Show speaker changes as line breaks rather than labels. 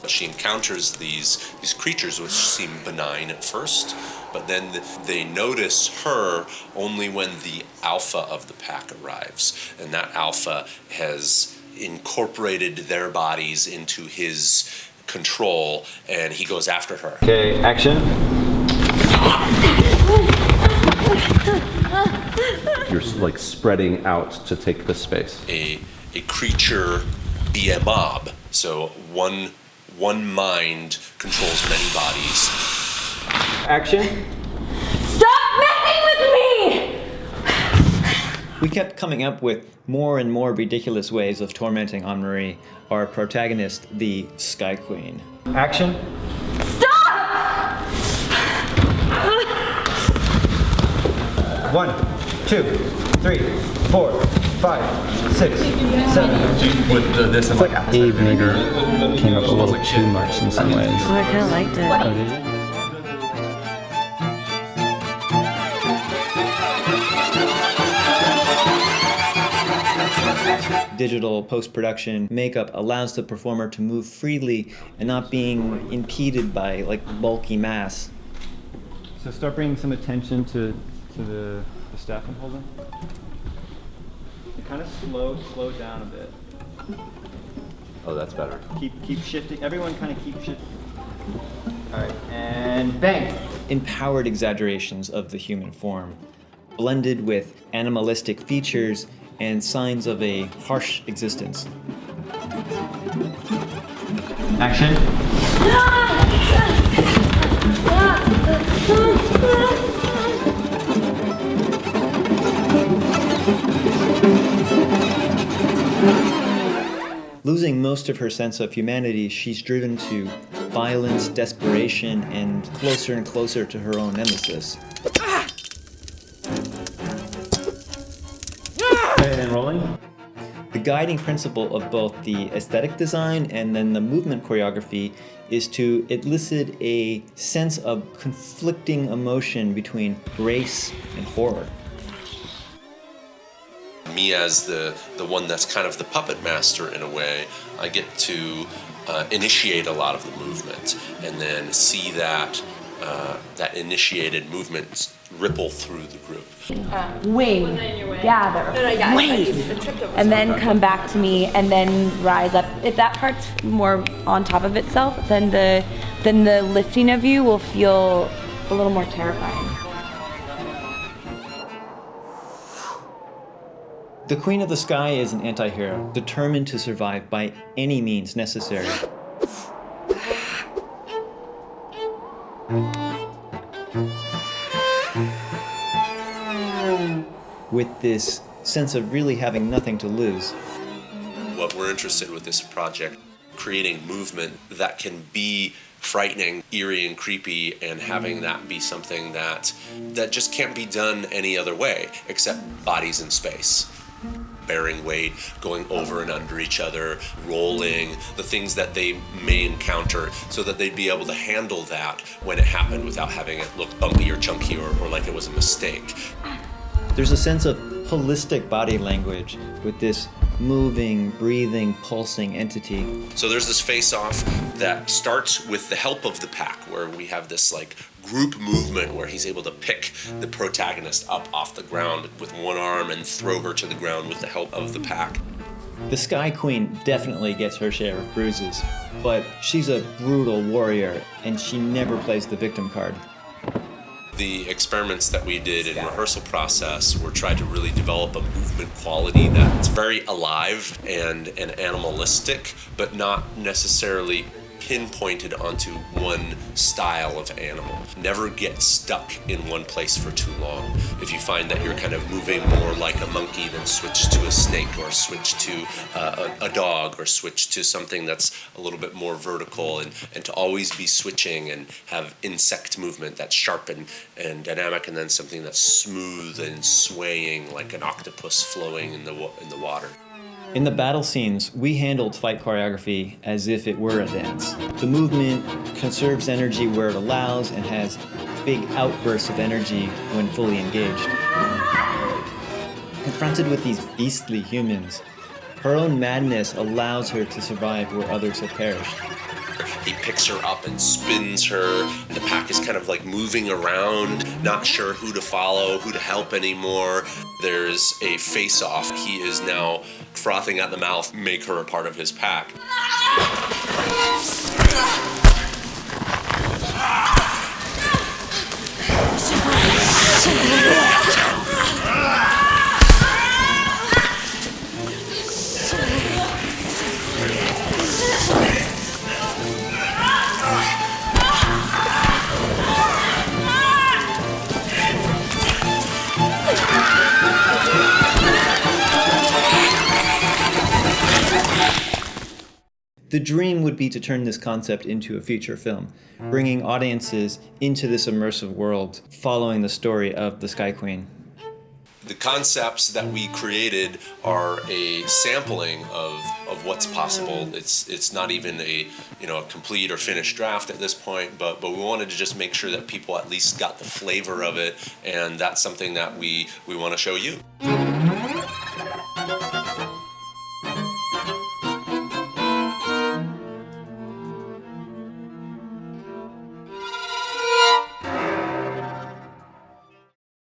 She encounters these creatures which seem benign at first, but then they notice her only when the alpha of the pack arrives, and that alpha has incorporated their bodies into his control, and he goes after her.
Okay, action.
You're like spreading out to take the space.
A creature be a mob, so one mind controls many bodies.
Action.
Stop messing with me!
We kept coming up with more and more ridiculous ways of tormenting Anne-Marie, our protagonist, the Sky Queen.
Action.
Stop!
1, 2, 3, 4, 5, 6, 7.
With this and like
Abe maybe came up a little too much in some ways.
Oh, I kind of liked it.
Oh, did you? Digital post-production makeup allows the performer to move freely and not being impeded by like bulky mass.
So start bringing some attention to the staff I'm holding. Kind of slow down a bit.
Oh, that's better.
Keep shifting. Everyone kind of keep shifting. All right, and bang.
Empowered exaggerations of the human form, blended with animalistic features and signs of a harsh existence.
Action.
Losing most of her sense of humanity, she's driven to violence, desperation, and closer to her own nemesis.
And rolling.
The guiding principle of both the aesthetic design and then the movement choreography is to elicit a sense of conflicting emotion between grace and horror.
Me as the one that's kind of the puppet master in a way, I get to initiate a lot of the movement and then see that initiated movement ripple through the group.
Wing, gather, wave, and then come back to me and then rise up. If that part's more on top of itself, then the lifting of you will feel a little more terrifying.
The Queen of the Sky is an anti-hero, determined to survive by any means necessary. With this sense of really having nothing to lose.
What we're interested with this project, creating movement that can be frightening, eerie, and creepy, and having that be something that just can't be done any other way except bodies in space. Bearing weight, going over and under each other, rolling, the things that they may encounter, so that they'd be able to handle that when it happened without having it look bumpy or chunky or like it was a mistake.
There's a sense of holistic body language with this moving, breathing, pulsing entity.
So there's this face-off that starts with the help of the pack, where we have this like group movement where he's able to pick the protagonist up off the ground with one arm and throw her to the ground with the help of the pack.
The Sky Queen definitely gets her share of bruises, but she's a brutal warrior and she never plays the victim card.
The experiments that we did in rehearsal process were trying to really develop a movement quality that's very alive and animalistic, but not necessarily pinpointed onto one style of animal. Never get stuck in one place for too long. If you find that you're kind of moving more like a monkey, then switch to a snake, or switch to a dog, or switch to something that's a little bit more vertical, and to always be switching and have insect movement that's sharp and dynamic, and then something that's smooth and swaying like an octopus flowing in the water.
In the battle scenes, we handled fight choreography as if it were a dance. The movement conserves energy where it allows and has big outbursts of energy when fully engaged. Confronted with these beastly humans, her own madness allows her to survive where others have perished.
He picks her up and spins her. The pack is kind of like moving around, not sure who to follow, who to help anymore. There's a face-off. He is now frothing at the mouth, make her a part of his pack.
The dream would be to turn this concept into a feature film, bringing audiences into this immersive world, following the story of the Sky Queen.
The concepts that we created are a sampling of what's possible. It's not even a complete or finished draft at this point, but we wanted to just make sure that people at least got the flavor of it, and that's something that we want to show you.